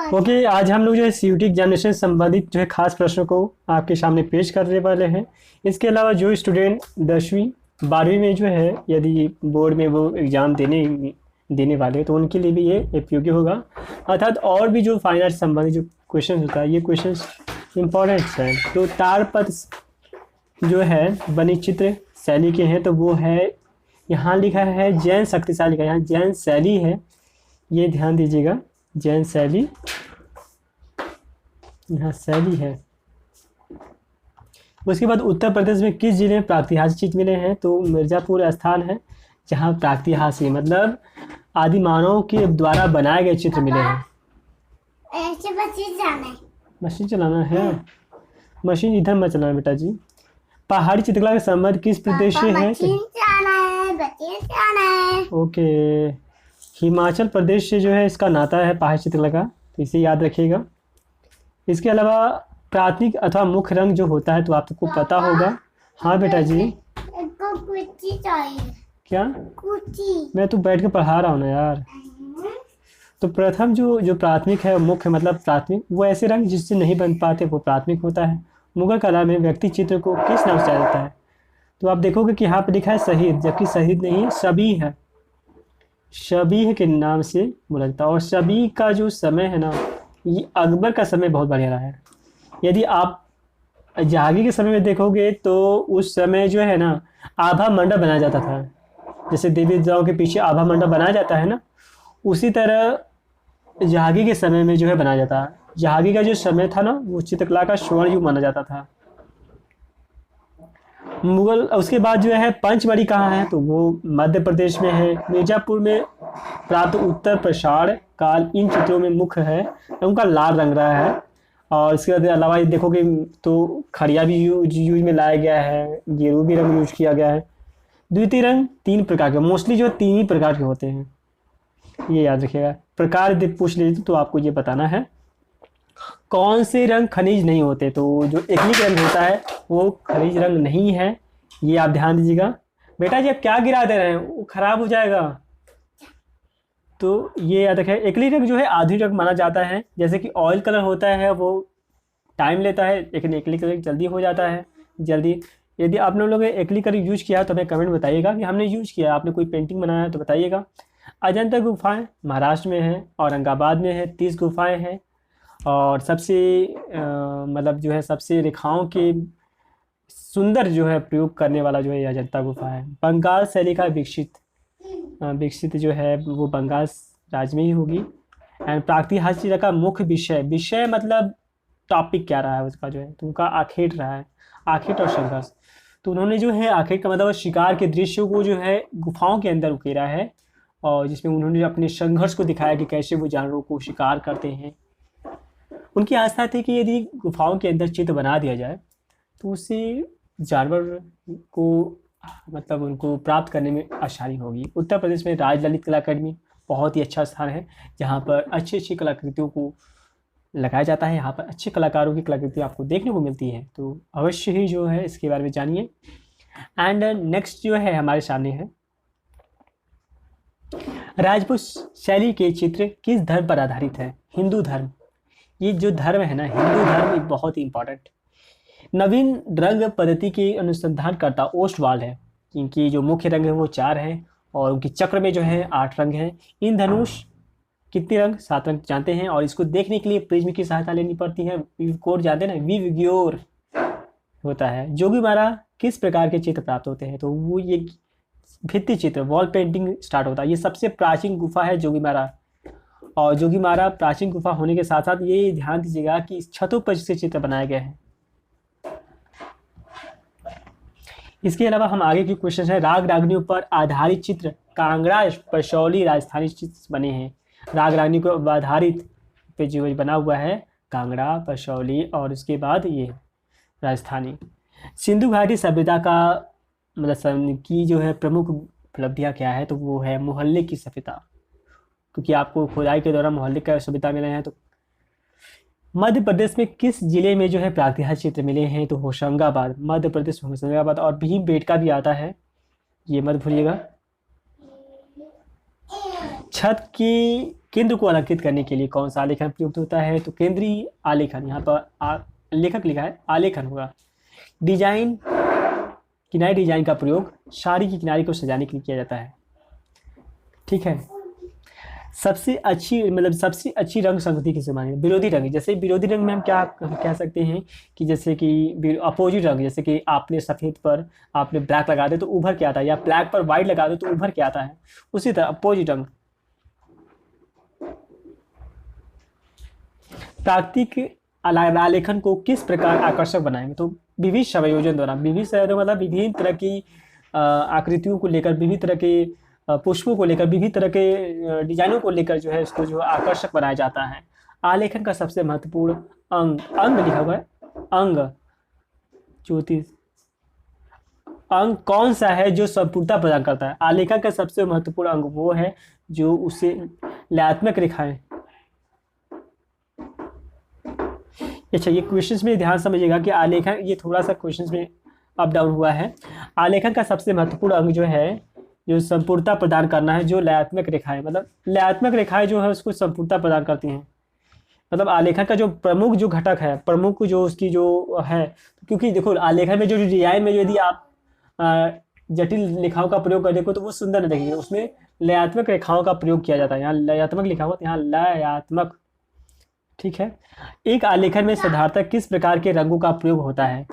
Okay, आज हम लोग जो है सीयूटी एग्जामिनेशन से संबंधित जो है खास प्रश्नों को आपके सामने पेश करने वाले हैं। इसके अलावा जो स्टूडेंट 10वीं 12वीं में जो है यदि बोर्ड में वो एग्ज़ाम देने वाले हैं तो उनके लिए भी ये उपयोगी होगा। अर्थात और भी जो फाइनल से संबंधित जो क्वेश्चन होता है ये क्वेश्चन इम्पोर्टेंट्स हैं। तो ताड़पत्र जो है बनी चित्र शैली के हैं, तो वो है यहाँ लिखा है जैन शक्तिशाली का, यहाँ जैन शैली है, ये ध्यान दीजिएगा। जैन शैली यहाँ शैली है। उसके बाद उत्तर प्रदेश में किस जिले में प्रागैतिहासिक चित्र मिले हैं? तो मिर्ज़ापुर स्थान है जहाँ प्रागैतिहासिक मतलब आदि मानव के द्वारा बनाए गए चित्र मिले हैं। ऐसे मशीन चलाना है, मशीन इधर मत चलाना बेटा जी। पहाड़ी चित्रकला का संबंध किस प्रदेश से है? ओके, हिमाचल प्रदेश से जो है इसका नाता है पहाड़ी चित्रकला का, तो इसे याद रखिएगा। इसके अलावा प्राथमिक अथवा मुख्य रंग जो होता है तो आपको पता होगा। हाँ बेटा जी। कुर्सी चाहिए। क्या? कुर्सी। मैं तो बैठ के पढ़ा रहा हूँ ना यार। तो प्रथम जो प्राथमिक है, मुख्य मतलब प्राथमिक, वो ऐसे रंग जिससे नहीं बन पाते वो प्राथमिक होता है। मुगल कला में व्यक्ति चित्र को किस नाम से जाना जाता है? तो आप देखोगे कि यहाँ पे लिखा है शहीद, जबकि शहीद नहीं है, शबीह है। शबीह के नाम से बोला जाता है। और शबीह का जो समय है ना, ये अकबर का समय बहुत बढ़िया रहा है। यदि आप जहांगीर के समय में देखोगे तो उस समय जो है ना आभा मंडप बनाया जाता था। जैसे देवी देवताओं के पीछे आभा मंडप बनाया जाता है ना, उसी तरह जहांगीर के समय में जो है बनाया जाता है। जहांगीर का जो समय था ना वो चित्रकला का स्वर्ण युग माना जाता था। मुगल उसके बाद जो है पंचमढ़ी कहाँ है? तो वो मध्य प्रदेश में है। मिर्जापुर में प्राप्त उत्तर प्रसार काल इन चित्रों में मुख्य है, उनका लाल रंग रहा है। और इसके अलावा ये देखोगे तो खड़िया भी यूज में लाया गया है, गेरू भी रंग यूज किया गया है। द्वितीय रंग 3 प्रकार के, मोस्टली जो 3 ही प्रकार के होते हैं, ये याद रखिएगा। प्रकार यदि पूछ लीजिए तो आपको ये बताना है। कौन से रंग खनिज नहीं होते? तो जो एक्रिलिक रंग होता है वो खनिज रंग नहीं है, ये आप ध्यान दीजिएगा। बेटा जी आप क्या गिरा दे रहे हैं, वो खराब हो जाएगा। तो ये याद रखें, एक्रिलिक रंग जो है आधुनिक रंग माना जाता है। जैसे कि ऑयल कलर होता है वो टाइम लेता है, लेकिन एक्रिलिक रंग जल्दी हो जाता है जल्दी। यदि आप लोगों ने एक्रिलिक रंग यूज किया तो हमें कमेंट बताइएगा कि हमने यूज किया। आपने कोई पेंटिंग बनाया है तो बताइएगा। अजंता गुफाएं महाराष्ट्र में है, औरंगाबाद में है। 30 गुफाएं हैं और सबसे मतलब जो है सबसे रेखाओं के सुंदर जो है प्रयोग करने वाला जो है ये अजंता गुफा है। बंगाल शैली का विकसित जो है वो बंगाल राज्य में ही होगी। एंड प्रागैतिहासिक चित्र का मुख्य विषय मतलब टॉपिक क्या रहा है उसका जो है, तो उनका आखेट रहा है, आखेट और संघर्ष। तो उन्होंने जो है आखेट का मतलब शिकार के दृश्य को जो है गुफाओं के अंदर उकेरा है, और जिसमें उन्होंने अपने संघर्ष को दिखाया कि कैसे वो जानवरों को शिकार करते हैं। उनकी आस्था थी कि यदि गुफाओं के अंदर चित्र बना दिया जाए तो उससे जानवर को मतलब उनको प्राप्त करने में आसानी होगी। उत्तर प्रदेश में राज ललित कला अकेडमी बहुत ही अच्छा स्थान है जहाँ पर अच्छी अच्छी कलाकृतियों को लगाया जाता है। यहाँ पर अच्छे कलाकारों की कलाकृति आपको देखने को मिलती है, तो अवश्य ही जो है इसके बारे में जानिए। एंड नेक्स्ट जो है हमारे सामने है राजपूत शैली के चित्र किस धर्म पर आधारित है? हिंदू धर्म। ये जो धर्म है ना हिंदू धर्म, ये बहुत ही इंपॉर्टेंट। नवीन रंग पद्धति के अनुसंधानकर्ता ओस्टवाल्ड है। इनकी जो मुख्य रंग है वो 4 हैं और उनकी चक्र में जो है 8 रंग हैं। इन धनुष कितने रंग? 7 रंग जानते हैं, और इसको देखने के लिए प्रिज्म की सहायता लेनी पड़ती है। विवकोर जानते हैं ना, विवग्योर होता है। जोगीमारा किस प्रकार के चित्र प्राप्त होते हैं? तो वो ये भित्ति चित्र, वॉल पेंटिंग स्टार्ट होता है। ये सबसे प्राचीन गुफा है जोगीमारा। और जोगीमारा प्राचीन गुफा होने के साथ साथ ये ध्यान दीजिएगा कि इस छतों पर से चित्र बनाए गए हैं। इसके अलावा हम आगे की क्वेश्चन है, राग रागनियों पर आधारित चित्र कांगड़ा पशौली राजस्थानी चित्र बने हैं। राग रागनी को आधारित पे जो बना हुआ है कांगड़ा पशौली और उसके बाद ये राजस्थानी। सिंधु घाटी सभ्यता का मतलब की जो है प्रमुख उपलब्धियाँ क्या है? तो वो है मोहल्ले की सभ्यता, क्योंकि आपको खुदाई के दौरान मोहल्ले का सभ्यता मिले हैं। तो मध्य प्रदेश में किस जिले में जो है प्रागैतिहासिक चित्र मिले हैं? तो होशंगाबाद, मध्य प्रदेश में होशंगाबाद। और भीमबेटका भी आता है, ये मत भूलिएगा। छत की केंद्र को अलंकृत करने के लिए कौन सा आलेखन प्रयुक्त होता है? तो केंद्रीय आलेखन, यहाँ पर लेखक लिखा है आलेखन होगा। डिजाइन, किनारी डिजाइन का प्रयोग साड़ी की किनारी को सजाने के लिए किया जाता है। ठीक है। सबसे अच्छी रंग संगति किसे माने? विरोधी रंग। जैसे विरोधी रंग में हम क्या कह सकते हैं कि जैसे कि अपोजिट रंग, जैसे कि आपने सफ़ेद पर आपने ब्लैक लगा दे तो उभर के आता है, या ब्लैक पर वाइट लगा दे तो उभर के आता है, उसी तरह अपोजिट रंग। प्राकृतिक आलेखन को किस प्रकार आकर्षक बनाएंगे? तो विविध संयोजन द्वारा। विविध संयोजन मतलब विभिन्न तरह की आकृतियों को लेकर, विभिन्न तरह के पुष्पों को लेकर, विभिन्न तरह के डिजाइनों को लेकर जो है इसको जो आकर्षक बनाया जाता है। आलेखन का सबसे महत्वपूर्ण अंग लिखा हुआ है, अंग ज्योतिष अंग कौन सा है जो संपूर्णता प्रदान करता है? आलेखन का सबसे महत्वपूर्ण अंग वो है जो उसे लयात्मक रेखाएं। अच्छा, ये क्वेश्चंस में ध्यान समझिएगा कि आलेखन, ये थोड़ा सा क्वेश्चंस में अप डाउन हुआ है। आलेखन का सबसे महत्वपूर्ण अंग जो है, जो संपूर्णता प्रदान करना है, जो लयात्मक रेखाएं, मतलब लयात्मक रेखाएं जो है उसको संपूर्णता प्रदान करती हैं। मतलब आलेखन का जो प्रमुख जो घटक है, प्रमुख जो उसकी जो है, क्योंकि देखो आलेखन में जो डिजाइन में जो यदि आप जटिल रेखाओं का प्रयोग कर देखो तो वो सुंदर नहीं दिखेगा, उसमें लयात्मक रेखाओं का प्रयोग किया जाता है। यहाँ लयात्मक लिखा हुआ, यहाँ लयात्मक। ठीक है। एक आलेखन में साधारणतः किस प्रकार के रंगों का प्रयोग होता है?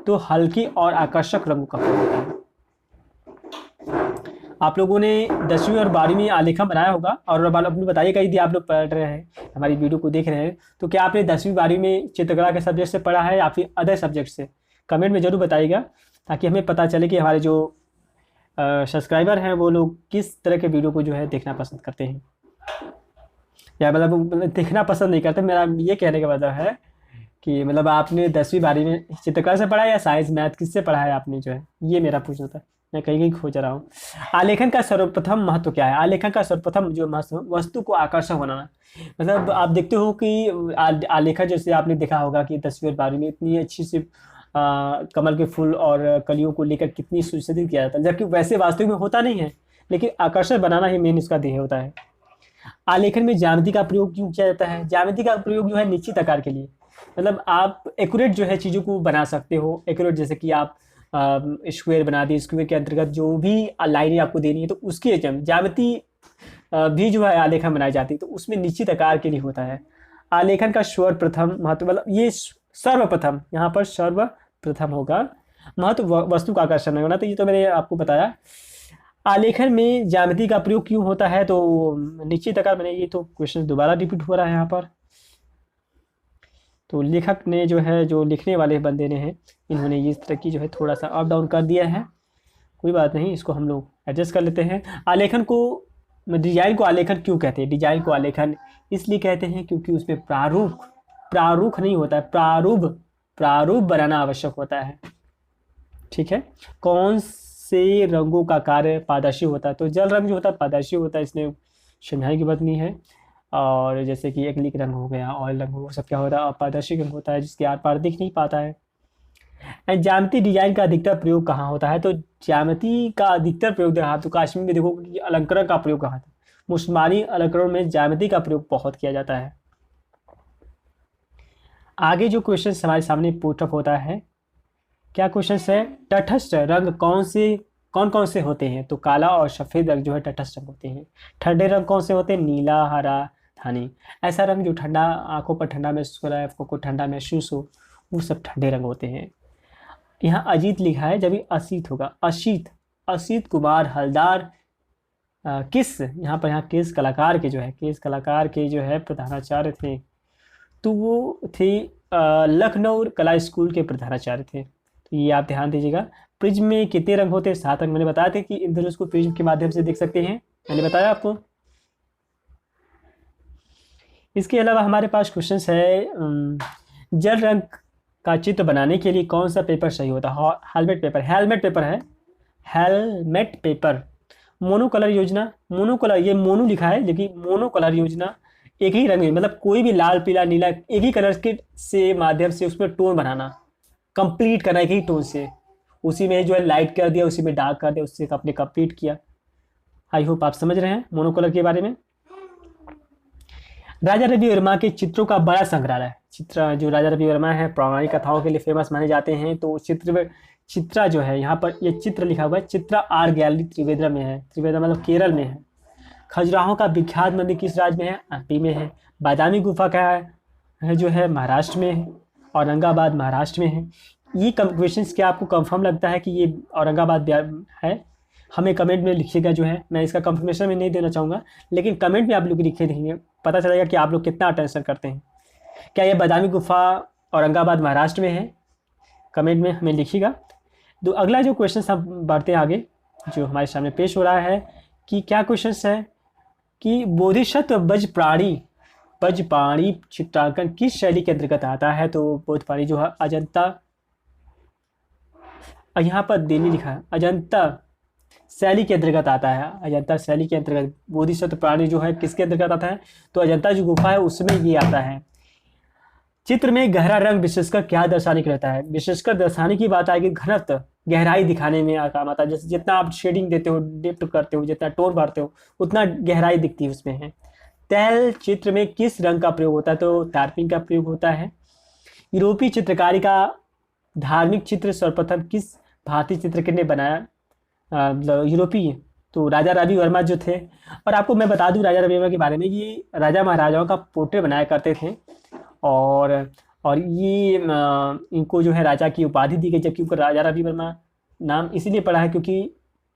तो हल्के और आकर्षक रंगों का प्रयोग होता है। आप लोगों ने 10वीं और 12वीं में आलेखन बनाया होगा, और अपने बताइएगा यदि आप लोग पढ़ रहे हैं, हमारी वीडियो को देख रहे हैं, तो क्या आपने 10वीं 12वीं में चित्रकला के सब्जेक्ट से पढ़ा है या फिर अदर सब्जेक्ट से? कमेंट में जरूर बताइएगा ताकि हमें पता चले कि हमारे जो सब्सक्राइबर हैं वो लोग किस तरह के वीडियो को जो है देखना पसंद करते हैं, या मतलब देखना पसंद नहीं करते। मेरा ये कहने का मतलब है कि मतलब आपने 10वीं 12वीं में चित्रकला से पढ़ा है या साइंस मैथ किससे पढ़ा है आपने, जो है ये मेरा पूछना था, मैं कहीं खोज रहा हूँ। आलेखन का सर्वप्रथम महत्व क्या है? आलेखन का सर्वप्रथम जो महत्व, वस्तु को आकर्षक बनाना। मतलब आप देखते हो कि आलेखन, जैसे आपने देखा होगा कि 10वीं और 12वीं में इतनी अच्छी से कमल के फूल और कलियों को लेकर कितनी सुसज्जित किया जाता है, जबकि वैसे वास्तविक में होता नहीं है, लेकिन आकर्षक बनाना ही मेन इसका ध्येय होता है। आलेखन में ज्यामिति का प्रयोग क्यों किया जाता है? ज्यामिति का प्रयोग जो है निश्चित आकार के लिए, मतलब आप एक्यूरेट जो है चीज़ों को बना सकते हो। एक्यूरेट जैसे कि आप स्क्वायर बना दी, स्क्वायर के अंतर्गत जो भी लाइनें आपको देनी है तो उसकी ज्यामिति भी जो है आलेखन बनाई जाती है, तो उसमें निश्चित आकार के लिए होता है। आलेखन का सर्वप्रथम महत्व, मतलब ये सर्वप्रथम, यहाँ पर सर्वप्रथम होगा महत्व वस्तु का आकर्षण होना, तो ये तो मैंने आपको बताया। आलेखन में ज्यामिति का प्रयोग क्यों होता है? तो निश्चित आकार, मैंने ये तो क्वेश्चन दोबारा रिपीट हो रहा है यहाँ पर। तो लेखक ने जो है, जो लिखने वाले बंदे ने है, इन्होंने इस तरह की जो है थोड़ा सा अप डाउन कर दिया है, कोई बात नहीं, इसको हम लोग एडजस्ट कर लेते हैं। आलेखन को, डिजाइन को आलेखन क्यों कहते हैं? डिजाइन को आलेखन इसलिए कहते हैं क्योंकि उसमें प्रारूप नहीं होता है, प्रारूप बनाना आवश्यक होता है। ठीक है। कौन से रंगों का कार्य पारदर्शी होता है? तो जल रंग जो होता है पारदर्शी होता है, इसमें समझाने की बात नहीं है। और जैसे कि एक्रिलिक रंग हो गया, ऑयल रंग हो, सब क्या होता है? अपारदर्शी रंग होता है, जिसके आर पार दिख नहीं पाता है। ज्यामिति डिजाइन का अधिकतर प्रयोग कहाँ होता है? तो ज्यामिति का अधिकतर प्रयोग देखा तो कश्मीर में देखो कि अलंकरण का प्रयोग कहाँ था? मुसलमानी अलंकरण में ज्यामिति का प्रयोग बहुत किया जाता है। आगे जो क्वेश्चन हमारे सामने पुट अप होता है, क्या क्वेश्चन है? तटस्थ रंग कौन कौन से होते हैं? तो काला और सफ़ेद रंग जो है तटस्थ रंग होते हैं। ठंडे रंग कौन से होते हैं? नीला, हरा, धानी। ऐसा रंग जो ठंडा, आंखों पर ठंडा महसूस हो रहा है, आपको ठंडा महसूस हो, वो सब ठंडे रंग होते हैं। यहाँ अजीत लिखा है, जब भी असीत होगा, असीत कुमार हलदार किस, यहाँ पर किस कलाकार के जो है प्रधानाचार्य थे? तो वो थे लखनऊ कला स्कूल के प्रधानाचार्य थे। तो ये आप ध्यान दीजिएगा। प्रिज्म में कितने रंग होते हैं? 7 रंग। मैंने बताया था कि इंद्रधनुष को प्रिज्म के माध्यम से देख सकते हैं, मैंने बताया आपको। इसके अलावा हमारे पास क्वेश्चन है, जल रंग का चित्र बनाने के लिए कौन सा पेपर सही होता है? हेलमेट पेपर है, हेलमेट पेपर। मोनो कलर योजना, मोनो कलर, ये मोनो लिखा है, लेकिन मोनो कलर योजना एक ही रंग में, मतलब कोई भी लाल, पीला, नीला, एक ही कलर के से माध्यम से उसमें टोन बनाना, कंप्लीट करना एक ही टोन से, उसी में जो है लाइट कर दिया, उसी में डार्क कर दिया, उससे आपने कंप्लीट किया। आई होप आप समझ रहे हैं मोनो कलर के बारे में। राजा रवि वर्मा के चित्रों का बड़ा संग्रहालय। चित्र जो राजा रवि वर्मा है पौराणिक कथाओं के लिए फेमस माने जाते हैं, तो चित्रा जो है यहाँ पर ये चित्र लिखा हुआ है, चित्रा आर्ट गैलरी त्रिवेंद्रम में है। त्रिवेंद्रम मतलब केरल में है। खजुराहो का विख्यात मंदिर किस राज्य में है? एमपी में है। बादामी गुफा का है जो है महाराष्ट्र में है। औरंगाबाद महाराष्ट्र में है। ये क्वेश्चन क्या आपको कंफर्म लगता है कि ये औरंगाबाद है? हमें कमेंट में लिखिएगा जो है, मैं इसका कंफर्मेशन में नहीं देना चाहूँगा, लेकिन कमेंट में आप लोग लिखे देंगे, पता चलेगा कि आप लोग कितना अटेंशन करते हैं। क्या ये बादामी गुफा औरंगाबाद महाराष्ट्र में है? कमेंट में हमें लिखिएगा। तो अगला जो क्वेश्चन हम बढ़ते हैं आगे, जो हमारे सामने पेश हो रहा है कि क्या क्वेश्चन है कि बोधिसत्व वज्रपाणी चित्रांकन किस शैली के अंतर्गत आता है? तो बोधपाणी जो है अजंता, यहाँ पर दिल्ली लिखा है, अजंता शैली के अंतर्गत आता है। अजंता शैली के अंतर्गत बोधिसत्व प्राणी जो है किसके अंतर्गत आता है? तो अजंता जो गुफा है उसमें ये आता है। चित्र में गहरा रंग विशेषकर क्या दर्शाने के रहता है? विशेषकर दर्शाने की बात आएगी घनत्व, गहराई दिखाने में काम आता है। जैसे जितना आप शेडिंग देते हो, डिप्ट करते हो, जितना टोन भरते हो, उतना गहराई दिखती है उसमें है। तैल चित्र में किस रंग का प्रयोग होता है? तो टार्पिंग का प्रयोग होता है। यूरोपीय चित्रकारी का धार्मिक चित्र सर्वप्रथम किस भारतीय चित्रकार ने बनाया? यूरोपीय, तो राजा रवि वर्मा जो थे। और आपको मैं बता दूं राजा रवि वर्मा के बारे में, ये राजा महाराजाओं का पोर्ट्रेट बनाया करते थे और ये इनको जो है राजा की उपाधि दी गई, जबकि उनको राजा रवि वर्मा नाम इसीलिए पड़ा है क्योंकि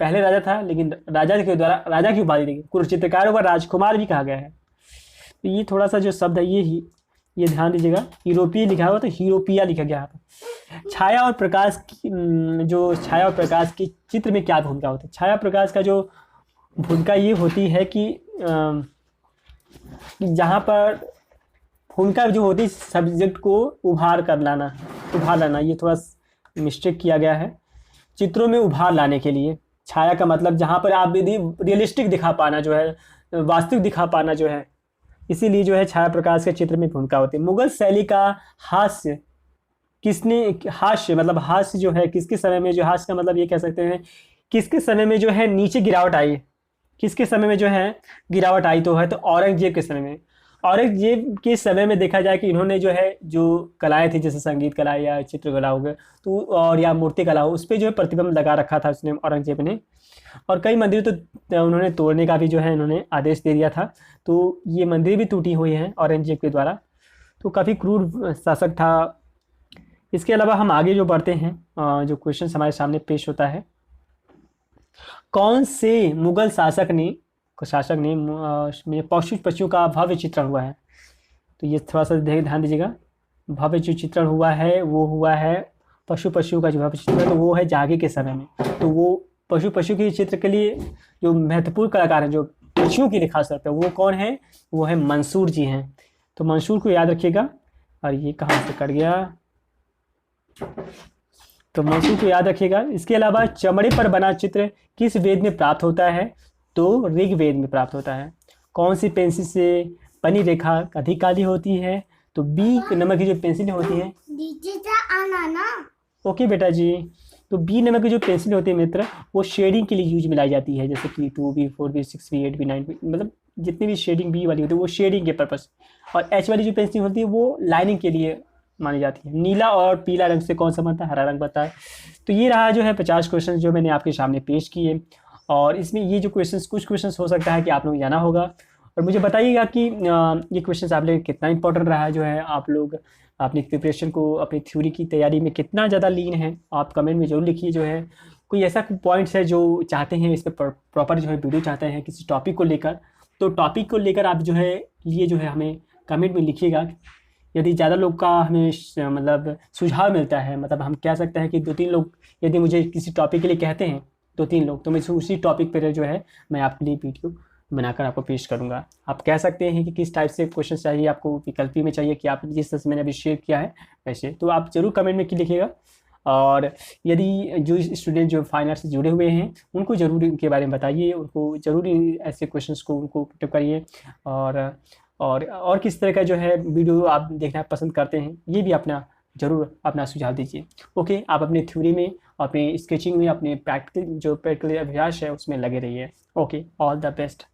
पहले राजा था लेकिन राजा के द्वारा राजा की उपाधि दी गई। कुछ चित्रकारों का राजकुमार भी कहा गया है। तो ये थोड़ा सा जो शब्द है ये ध्यान दीजिएगा, यूरोपीय लिखा हुआ तो यूरोपिया लिखा गया है। छाया और प्रकाश की छाया और प्रकाश की चित्र में क्या भूमिका होती है? छाया प्रकाश का जो भूमिका ये होती है कि जहाँ पर भूमिका जो होती है सब्जेक्ट को उभार लाना, ये थोड़ा मिस्टेक किया गया है। चित्रों में उभार लाने के लिए छाया का मतलब जहाँ पर आप रियलिस्टिक दिखा पाना जो है, वास्तविक दिखा पाना जो है, इसीलिए जो है छाया प्रकाश के चित्र में भूमिका होती है। मुगल शैली का हास्य हास्य जो है किसके समय में, जो हास्य का मतलब ये कह सकते हैं किसके समय में जो है नीचे गिरावट आई, किसके समय में जो है गिरावट आई? तो है तो औरंगजेब के समय में। औरंगजेब के समय में देखा जाए कि इन्होंने जो है जो कलाएं थी जैसे संगीत कला या चित्रकला हो गए तो और या मूर्ति कला हो, उस पर जो है प्रतिबंध लगा रखा था उसने, औरंगजेब ने। और कई मंदिर तो उन्होंने तोड़ने का भी जो है इन्होंने आदेश दे दिया था। तो ये मंदिर भी टूटी हुई हैं औरंगजेब के द्वारा। तो काफ़ी क्रूर शासक था। इसके अलावा हम आगे जो बढ़ते हैं, जो क्वेश्चन हमारे सामने पेश होता है, कौन से मुगल शासक ने में पशुओं का भव्य चित्रण हुआ है? तो ये थोड़ा सा ध्यान दीजिएगा। भव्य जो चित्रण हुआ है वो हुआ है पशुओं का जो भव्य चित्रण, तो वो है जागे के समय में। तो वो पशु के चित्र के लिए जो महत्वपूर्ण कलाकार हैं, जो पक्षियों के लिए खास तौर पर, वो कौन है? वो है मंसूर जी हैं। तो मंसूर को याद रखिएगा। और ये कहाँ से कट गया? तो मंसूर को याद रखिएगा। इसके अलावा चमड़े पर बना चित्र किस वेद में प्राप्त होता है? तो ऋग्वेद में प्राप्त होता है। कौन सी पेंसिल से बनी रेखा अधिक काली होती है? तो बी नमक की जो पेंसिल होती है, ओके बेटा जी, तो बी नमक की जो पेंसिल होती है मित्र, वो शेडिंग के लिए यूज में लाई जाती है। जैसे कि 2B 4B 6B 8B 9B, मतलब जितनी भी शेडिंग बी वाली होती है वो शेडिंग के पर्पस। और एच वाली जो पेंसिल होती है वो लाइनिंग के लिए मानी जाती है। नीला और पीला रंग से कौन सा बनता है? हरा रंग बनता है। तो ये रहा जो है 50 क्वेश्चन जो मैंने आपके सामने पेश किए। और इसमें ये जो क्वेश्चंस, कुछ क्वेश्चंस हो सकता है कि आप लोग जाना होगा, और मुझे बताइएगा कि ये क्वेश्चंस आप लोग कितना इंपॉर्टेंट रहा है, जो है आप लोग अपनी प्रिपरेशन को, अपनी थ्योरी की तैयारी में कितना ज़्यादा लीन है। आप कमेंट में जरूर लिखिए। जो है कोई ऐसा पॉइंट्स है जो चाहते हैं इस पर प्रॉपर जो है वीडियो चाहते हैं किसी टॉपिक को लेकर, तो टॉपिक को लेकर आप जो है हमें कमेंट में लिखिएगा। यदि ज़्यादा लोग का हमें मतलब सुझाव मिलता है, मतलब हम कह सकते हैं कि 2-3 लोग यदि मुझे किसी टॉपिक के लिए कहते हैं, 2-3 लोग, तो मैं उसी टॉपिक पर जो है मैं आपके लिए वीडियो बनाकर आपको पेश करूंगा। आप कह सकते हैं कि किस टाइप से क्वेश्चन चाहिए आपको, विकल्पी में चाहिए कि आप जिस तरह से मैंने अभी शेयर किया है वैसे, तो आप ज़रूर कमेंट में लिखिएगा। और यदि जो स्टूडेंट जो फाइन आर्ट से जुड़े हुए हैं उनको ज़रूर इनके बारे में बताइए, उनको ज़रूर ऐसे क्वेश्चंस को उनको पुट करिए। और किस तरह का जो है वीडियो आप देखना पसंद करते हैं, ये भी ज़रूर अपना सुझाव दीजिए। ओके, आप अपनी थ्योरी में, अपनी स्केचिंग में, अपने प्रैक्टिकल अभ्यास है उसमें लगे रहिए। Okay, all the best.